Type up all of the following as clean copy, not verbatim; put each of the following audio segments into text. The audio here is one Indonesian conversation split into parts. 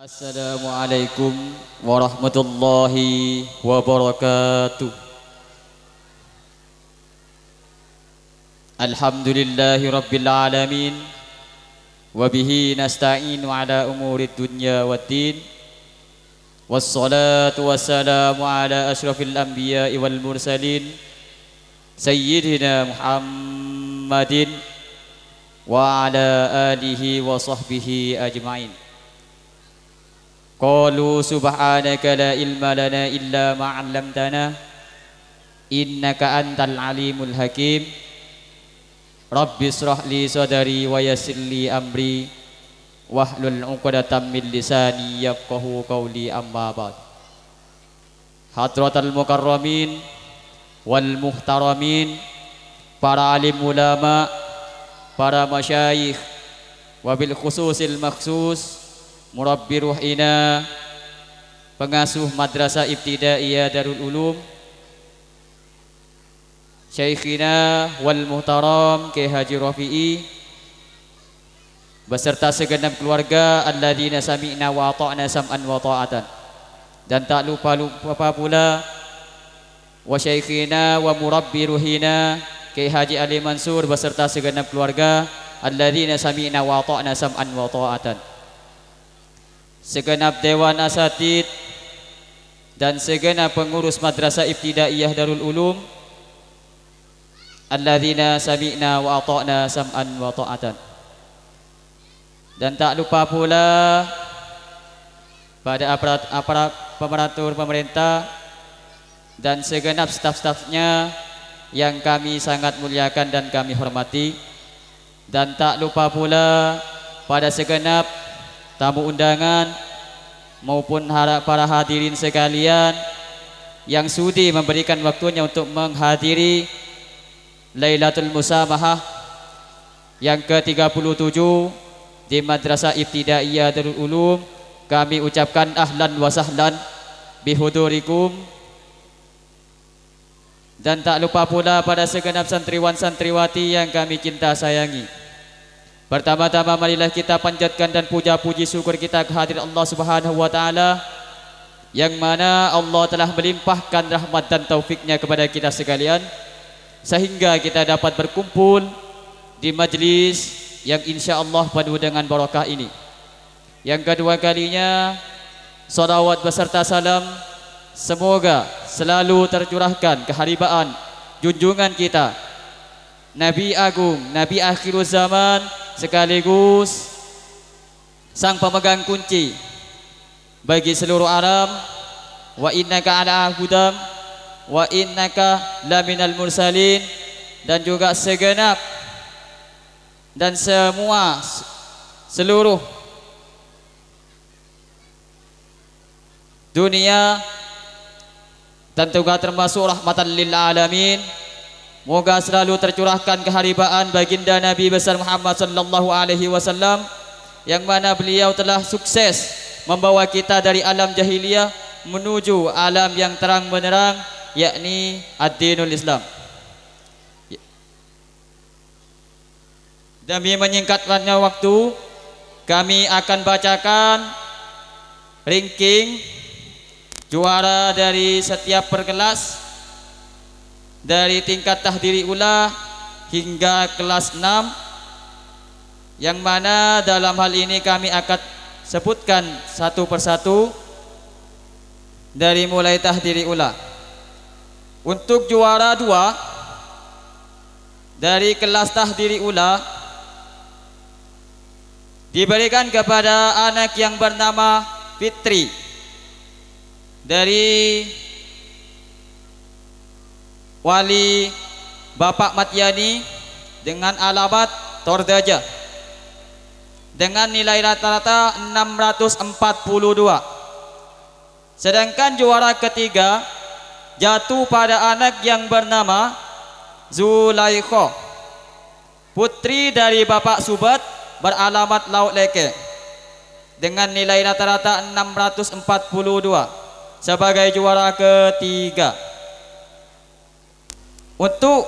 Assalamualaikum warahmatullahi wabarakatuh. Alhamdulillahi rabbil alamin. Wabihi nasta'inu ala umurid dunya waddin. Wassalatu wassalamu ala ashrafil anbiya'i wal mursalin Sayyidina Muhammadin wa ala alihi wa sahbihi ajma'in. Qalu subhanaka la ilma lana illa ma 'allamtana innaka antal alimul hakim. Rabbi shrah li sadri wa yassir li amri wahlul 'uqdatam min lisani yafqahu qawli, amma ba'd. Hadratal mukarramin wal muhtaramin, para alim ulama, para masyayikh, wabil khususil makhsus murabbi ruhina, pengasuh Madrasah Ibtidaiyah Darul Ulum, Syekhina wal Muhtaram Kyai Haji Rafi'i, beserta segenap keluarga alladzina sami'na wa ata'na sam'an wa ta'atan. Dan tak lupa pula wa syekhina wa murabbi ruhina Kyai Haji Ali Mansur beserta segenap keluarga alladzina sami'na wa ata'na sam'an wa ta'atan. Segenap dewan asatid dan segenap pengurus Madrasah Ibtidaiyah Darul Ulum alladzina sami'na wa ata'na sam'an wa ta'atan. Dan tak lupa pula pada aparat pemeratur pemerintah dan segenap staf-stafnya yang kami sangat muliakan dan kami hormati. Dan tak lupa pula pada segenap tamu undangan maupun para hadirin sekalian yang sudi memberikan waktunya untuk menghadiri Lailatul Musamahah yang ke-37 di Madrasah Ibtidaiyah Darul Ulum. Kami ucapkan ahlan wa sahlan bihudurikum. Dan tak lupa pula pada segenap santriwan santriwati yang kami cinta sayangi. Pertama-tama marilah kita panjatkan dan puja-puji syukur kita kehadirat Allah Subhanahu wa taala yang mana Allah telah melimpahkan rahmat dan taufiknya kepada kita sekalian sehingga kita dapat berkumpul di majlis yang insya-Allah penuh dengan barakah ini. Yang kedua kalinya, salawat beserta salam semoga selalu tercurahkan keharibaan junjungan kita Nabi Agung, Nabi akhir zaman, sekaligus sang pemegang kunci bagi seluruh alam. Wa innaka ala hudam wa innaka laminal mursalin. Dan juga segenap dan semua seluruh dunia, dan juga termasuk rahmatan lil alamin. Moga selalu tercurahkan keharibaan baginda Nabi besar Muhammad sallallahu alaihi wasallam yang mana beliau telah sukses membawa kita dari alam jahiliyah menuju alam yang terang benderang, yakni ad-dinul Islam. Demi menyingkatkannya waktu, kami akan bacakan ranking juara dari setiap perkelas dari tingkat tahdiri ula hingga kelas 6, yang mana dalam hal ini kami akan sebutkan satu persatu dari mulai tahdiri ula. Untuk juara 2 dari kelas tahdiri ula diberikan kepada anak yang bernama Fitri dari Wali Bapak Matyani dengan alamat Tordaja dengan nilai rata-rata 642. Sedangkan juara ketiga jatuh pada anak yang bernama Zulaikho, putri dari Bapak Subat beralamat Laut Leke dengan nilai rata-rata 642 sebagai juara ketiga. Untuk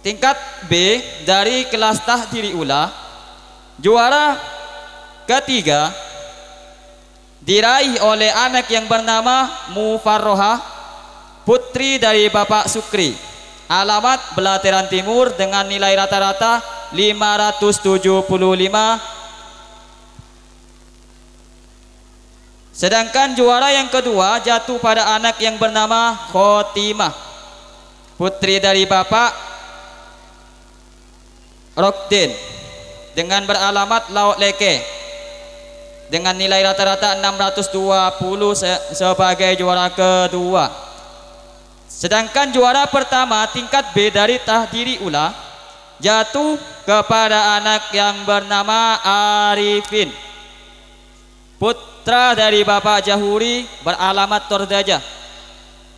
tingkat B dari kelas tahdiri ula, juara ketiga diraih oleh anak yang bernama Mufarrohah, putri dari Bapak Sukri. Alamat Belatiran Timur dengan nilai rata-rata 575. Sedangkan juara yang kedua jatuh pada anak yang bernama Khotimah, putri dari Bapak Rokdin dengan beralamat Laut Leke dengan nilai rata-rata 620 sebagai juara kedua. Sedangkan juara pertama tingkat B dari Tahdiri Ula jatuh kepada anak yang bernama Arifin, putra dari Bapak Jahuri beralamat Tordajah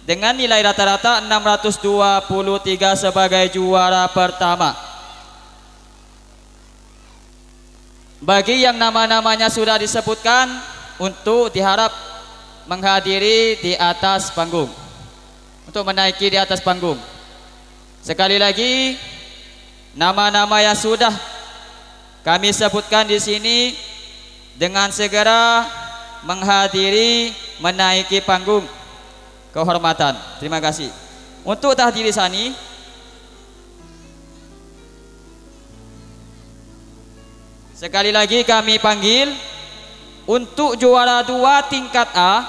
dengan nilai rata-rata 623 sebagai juara pertama. Bagi yang nama-namanya sudah disebutkan, untuk diharap menghadiri di atas panggung, untuk menaiki di atas panggung. Sekali lagi, nama-nama yang sudah kami sebutkan di sini dengan segera menghadiri menaiki panggung kehormatan. Terima kasih. Untuk tahdiri sani, sekali lagi kami panggil untuk juara 2 tingkat A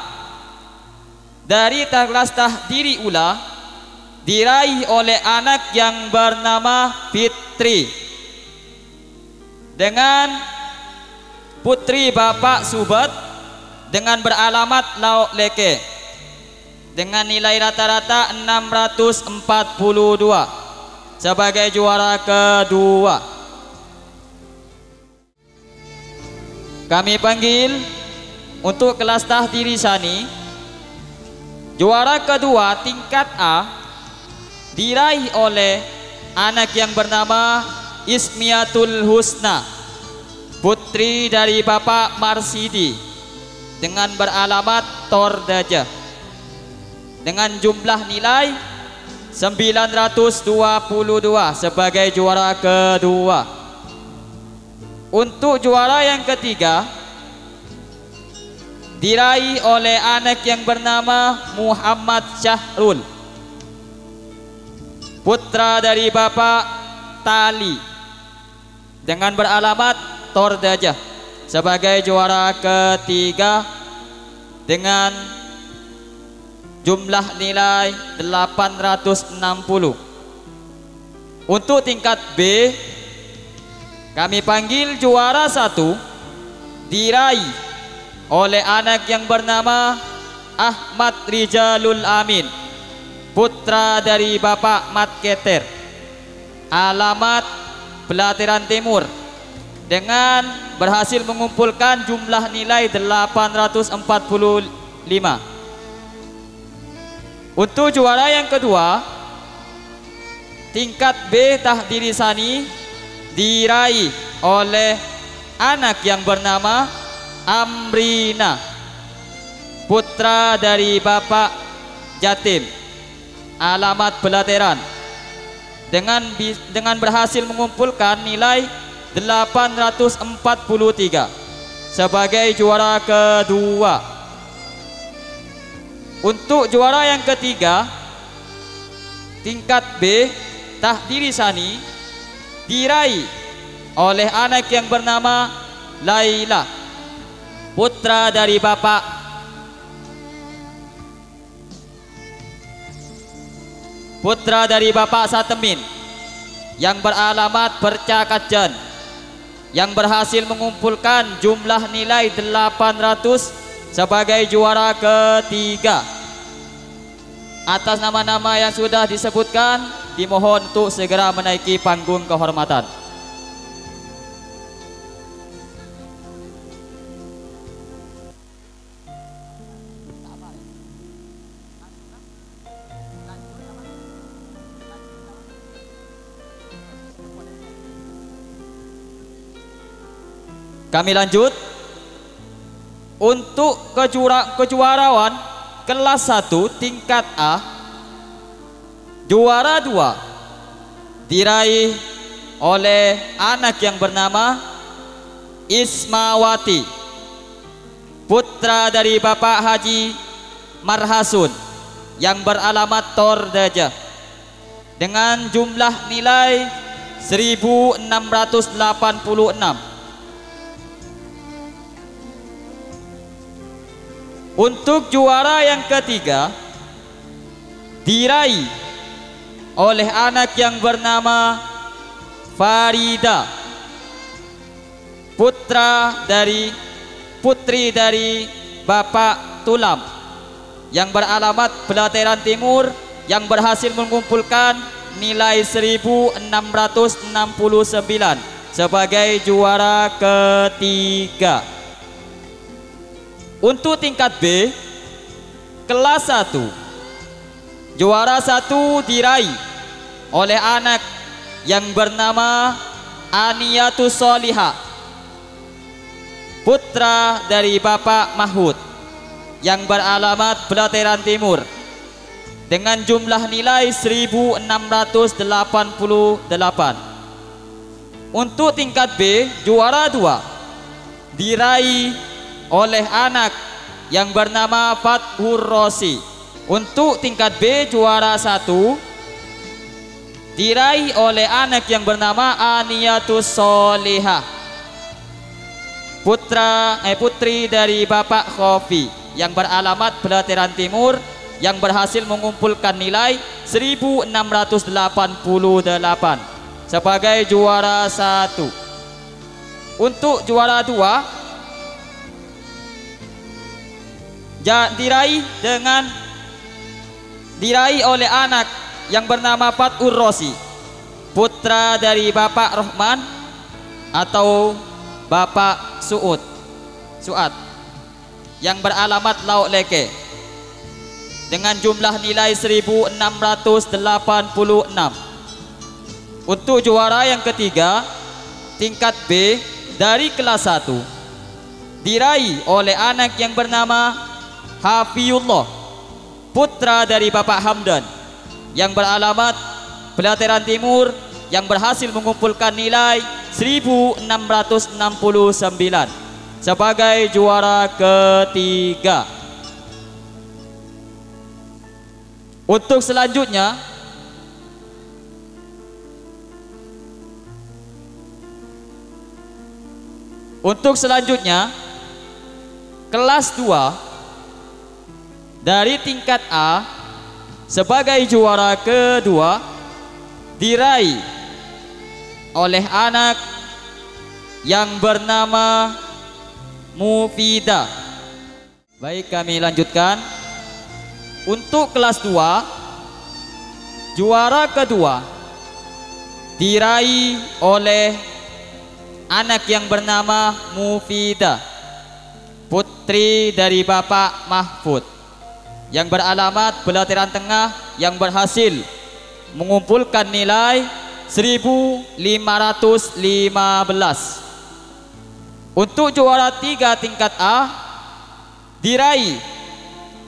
dari kelas Tahdiri Ula diraih oleh anak yang bernama Fitri dengan putri Bapak Subat dengan beralamat Laut Leke dengan nilai rata-rata 642 sebagai juara kedua. Kami panggil untuk kelas Tahdiri Sani juara kedua tingkat A diraih oleh anak yang bernama Ismiatul Husna, putri dari Bapak Marsidi dengan beralamat Tordajah dengan jumlah nilai 922 sebagai juara kedua. Untuk juara yang ketiga diraih oleh anak yang bernama Muhammad Syahrul, putra dari Bapak Tali dengan beralamat Tordajah sebagai juara ketiga dengan jumlah nilai 860. Untuk tingkat B kami panggil juara 1 diraih oleh anak yang bernama Ahmad Rijalul Amin, putra dari Bapak Mat Keter, alamat Belatiran Timur dengan berhasil mengumpulkan jumlah nilai 845. Untuk juara yang kedua tingkat B Tahdiri Sani diraih oleh anak yang bernama Amrina, putra dari Bapak Jatim, alamat Belateran dengan berhasil mengumpulkan nilai 843 sebagai juara kedua. Untuk juara yang ketiga tingkat B Tahdiri Sani diraih oleh anak yang bernama Laila, putra dari Bapak Satemin yang beralamat Percakajan yang berhasil mengumpulkan jumlah nilai 800 sebagai juara ketiga. Atas nama-nama yang sudah disebutkan dimohon untuk segera menaiki panggung kehormatan. Kami lanjut untuk kejuaraan kelas 1 tingkat A. Juara 2 diraih oleh anak yang bernama Ismawati, putra dari Bapak Haji Marhasun yang beralamat Tordaja dengan jumlah nilai 1686. Untuk juara yang ketiga diraih oleh anak yang bernama Farida, putri dari Bapak Tulam yang beralamat Pelataran Timur yang berhasil mengumpulkan nilai 1669 sebagai juara ketiga. Untuk tingkat B kelas 1, juara 1 diraih oleh anak yang bernama Aniyatus Solihah, putra dari Bapak Mahmud yang beralamat Pelataran Timur dengan jumlah nilai 1688. Untuk tingkat B juara 2 diraih oleh anak yang bernama Fathur Rosi. Untuk tingkat B juara 1 diraih oleh anak yang bernama Aniyatus Solihah, putri dari Bapak Khofi yang beralamat Pelataran Timur yang berhasil mengumpulkan nilai 1688 sebagai juara 1. Untuk juara 2 diraih oleh anak yang bernama Fathur Rosi, putra dari Bapak Rohman atau Bapak Suad yang beralamat Lauk Leke dengan jumlah nilai 1686. Untuk juara yang ketiga tingkat B dari kelas 1 diraih oleh anak yang bernama Hafiullah, putra dari Bapak Hamdan yang beralamat Pelataran Timur yang berhasil mengumpulkan nilai 1669 sebagai juara ketiga. Untuk selanjutnya kelas 2 dari tingkat A sebagai juara kedua diraih oleh anak yang bernama Mufidah. Baik, kami lanjutkan. Untuk kelas 2 juara kedua diraih oleh anak yang bernama Mufidah, putri dari Bapak Mahfud yang beralamat Pelataran Tengah yang berhasil mengumpulkan nilai 1515. Untuk juara 3 tingkat A diraih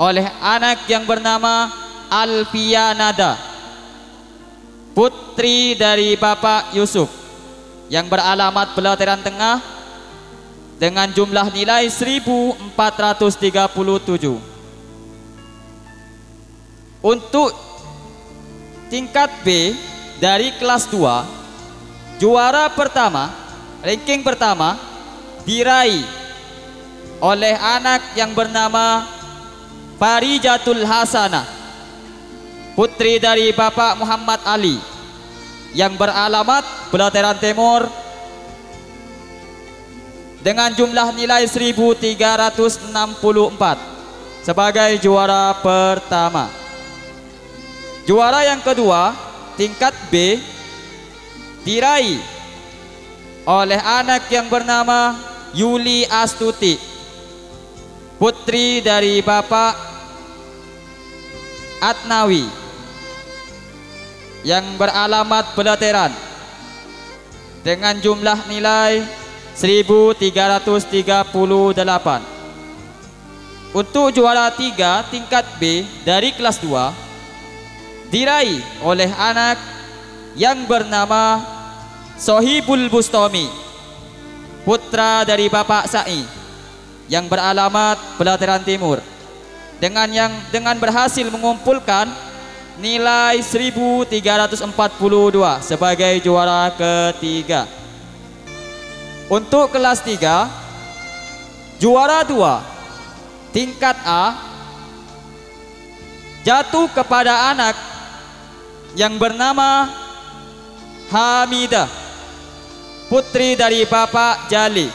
oleh anak yang bernama Alfianada, putri dari Bapak Yusuf yang beralamat Pelataran Tengah dengan jumlah nilai 1437. Untuk tingkat B dari kelas 2 juara pertama, ranking pertama diraih oleh anak yang bernama Farijatul Hasanah, putri dari Bapak Muhammad Ali yang beralamat Pelataran Timur dengan jumlah nilai 1364 sebagai juara pertama. Juara yang kedua tingkat B diraih oleh anak yang bernama Yuli Astuti, putri dari Bapak Atnawi yang beralamat Pelataran dengan jumlah nilai 1338. Untuk juara 3 tingkat B dari kelas 2 diraih oleh anak yang bernama Sohibul Bustami, putra dari Bapak Sa'i yang beralamat Pelataran Timur dengan berhasil mengumpulkan nilai 1342 sebagai juara ketiga. Untuk kelas 3, juara 2 tingkat A jatuh kepada anak yang bernama Hamidah, putri dari Bapak Jali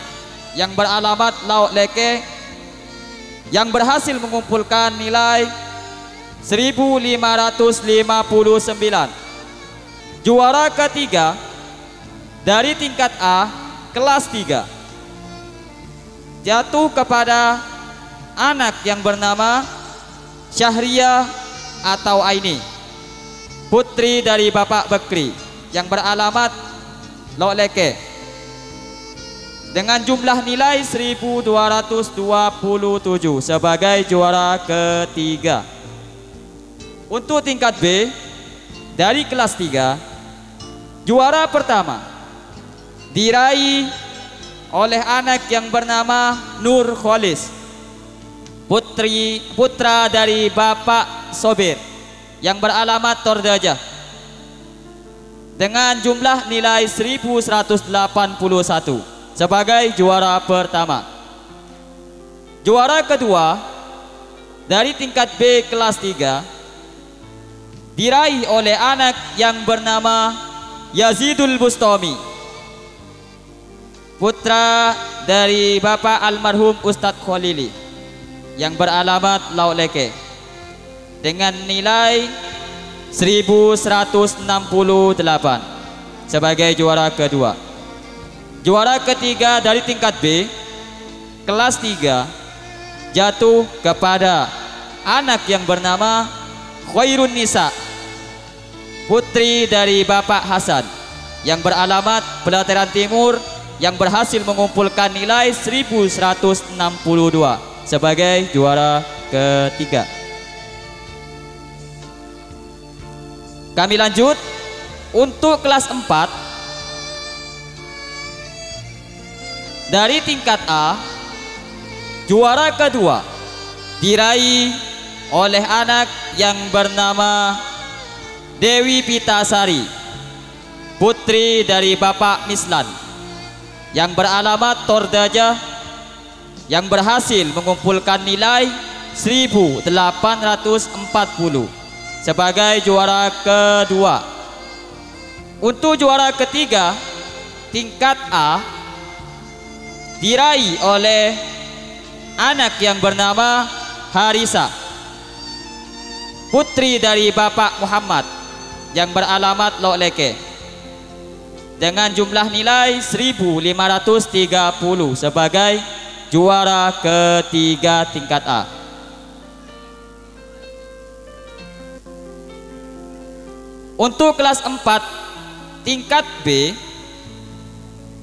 yang beralamat Laut Leke, yang berhasil mengumpulkan nilai 1559. Juara ketiga dari tingkat A kelas 3 jatuh kepada anak yang bernama Syahriah atau Aini, putri dari Bapak Bekri yang beralamat Laut Leke, dengan jumlah nilai 1227 sebagai juara ketiga. Untuk tingkat B dari kelas 3, juara pertama diraih oleh anak yang bernama Nur Kholis, putra dari Bapak Sobir yang beralamat Tordajah, dengan jumlah nilai 1181 sebagai juara pertama. Juara kedua dari tingkat B kelas 3 diraih oleh anak yang bernama Yazidul Bustami, putra dari Bapak almarhum Ustadz Khalili yang beralamat Laut Leke, dengan nilai 1168 sebagai juara kedua. Juara ketiga dari tingkat B kelas 3 jatuh kepada anak yang bernama Khairun Nisa, putri dari Bapak Hasan yang beralamat Pelataran Timur, yang berhasil mengumpulkan nilai 1162 sebagai juara ketiga. Kami lanjut untuk kelas 4 dari tingkat A. Juara kedua diraih oleh anak yang bernama Dewi Pitasari, putri dari Bapak Mislan yang beralamat Tordajah, yang berhasil mengumpulkan nilai 1840 sebagai juara kedua. Untuk juara ketiga tingkat A diraih oleh anak yang bernama Harisa, putri dari Bapak Muhammad yang beralamat Laut Leke, dengan jumlah nilai 1530 sebagai juara ketiga tingkat A. Untuk kelas 4 tingkat B,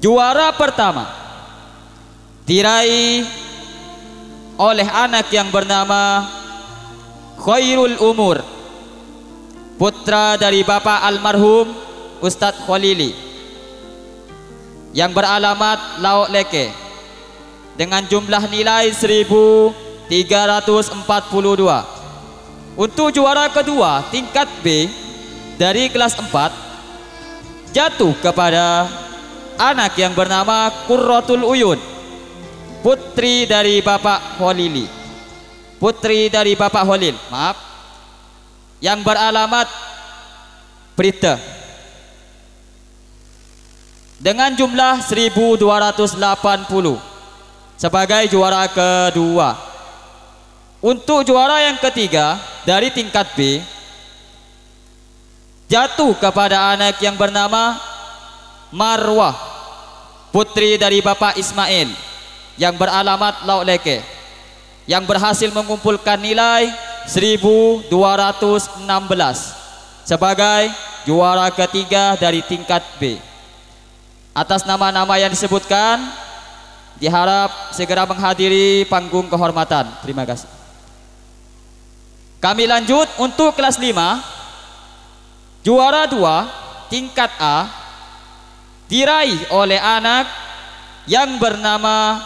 juara pertama diraih oleh anak yang bernama Khairul Umur, putra dari Bapak almarhum Ustadz Khalili yang beralamat Laut Leke, dengan jumlah nilai 1342. Untuk juara kedua tingkat B dari kelas 4 jatuh kepada anak yang bernama Qurratul Uyun, putri dari Bapak Khalili, yang beralamat Prita, dengan jumlah 1280 sebagai juara kedua. Untuk juara yang ketiga dari tingkat B jatuh kepada anak yang bernama Marwah, putri dari Bapak Ismail yang beralamat Laut Leke, yang berhasil mengumpulkan nilai 1216 sebagai juara ketiga dari tingkat B. Atas nama-nama yang disebutkan, diharap segera menghadiri panggung kehormatan. Terima kasih. Kami lanjut untuk kelas 5. Juara 2 tingkat A diraih oleh anak yang bernama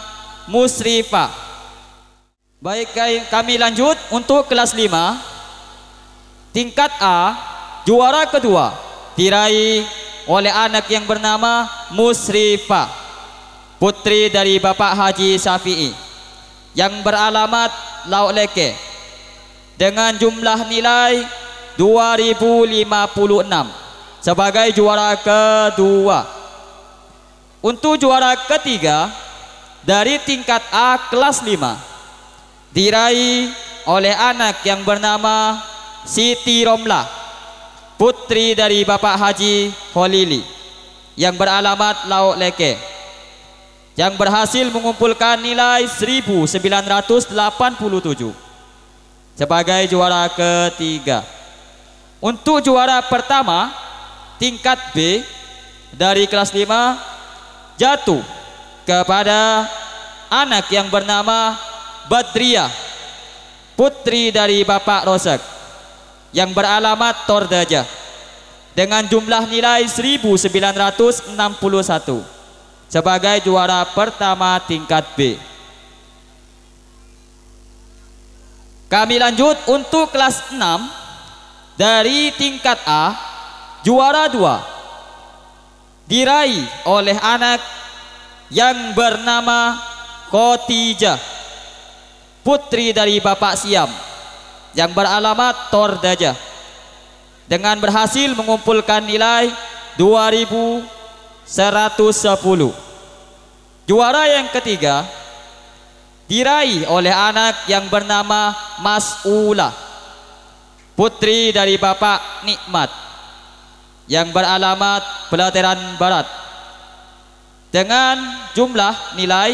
Musrifah, Baik, kami lanjut untuk kelas 5 tingkat A. Juara kedua diraih oleh anak yang bernama Musrifah, putri dari Bapak Haji Syafi'i, yang beralamat Laut Leke, dengan jumlah nilai 2056 sebagai juara kedua. Untuk juara ketiga dari tingkat A kelas 5 diraih oleh anak yang bernama Siti Romlah, putri dari Bapak Haji Holili, yang beralamat Laut Leke, yang berhasil mengumpulkan nilai 1987 sebagai juara ketiga. Untuk juara pertama tingkat B dari kelas 5 jatuh kepada anak yang bernama Badriyah, putri dari Bapak Rosak, yang beralamat Tordajah, dengan jumlah nilai 1961 sebagai juara pertama tingkat B. Kami lanjut untuk kelas 6 dari tingkat A. Juara 2 diraih oleh anak yang bernama Khotijah, putri dari Bapak Siam, yang beralamat Tordajah, dengan berhasil mengumpulkan nilai 2110. Juara yang ketiga diraih oleh anak yang bernama Mas'ulah, putri dari Bapak Nikmat, yang beralamat Pelataran Barat, dengan jumlah nilai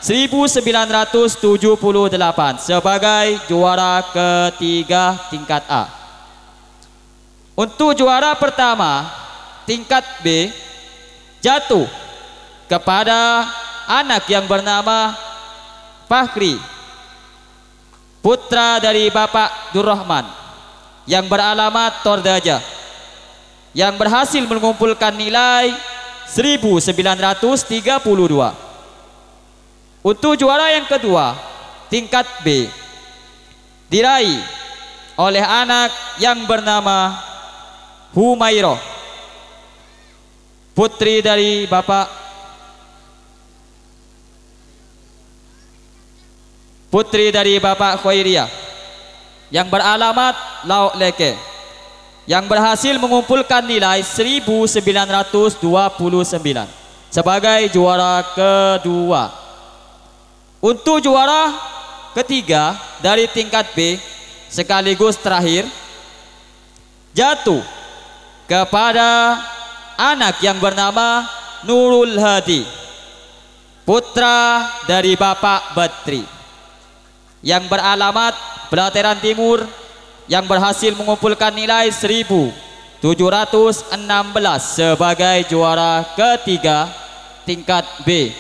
1978 sebagai juara ketiga tingkat A. Untuk juara pertama tingkat B jatuh kepada anak yang bernama Fakhri, putra dari Bapak Durrahman, yang beralamat Tordajah, yang berhasil mengumpulkan nilai 1932. Untuk juara yang kedua tingkat B diraih oleh anak yang bernama Humairah, putri dari Bapak Khairiyah, yang beralamat Laut Leke, yang berhasil mengumpulkan nilai 1929 sebagai juara kedua. Untuk juara ketiga dari tingkat B sekaligus terakhir jatuh kepada anak yang bernama Nurul Hadi, putra dari Bapak Badri, yang beralamat Pelataran Timur, yang berhasil mengumpulkan nilai 1716 sebagai juara ketiga tingkat B.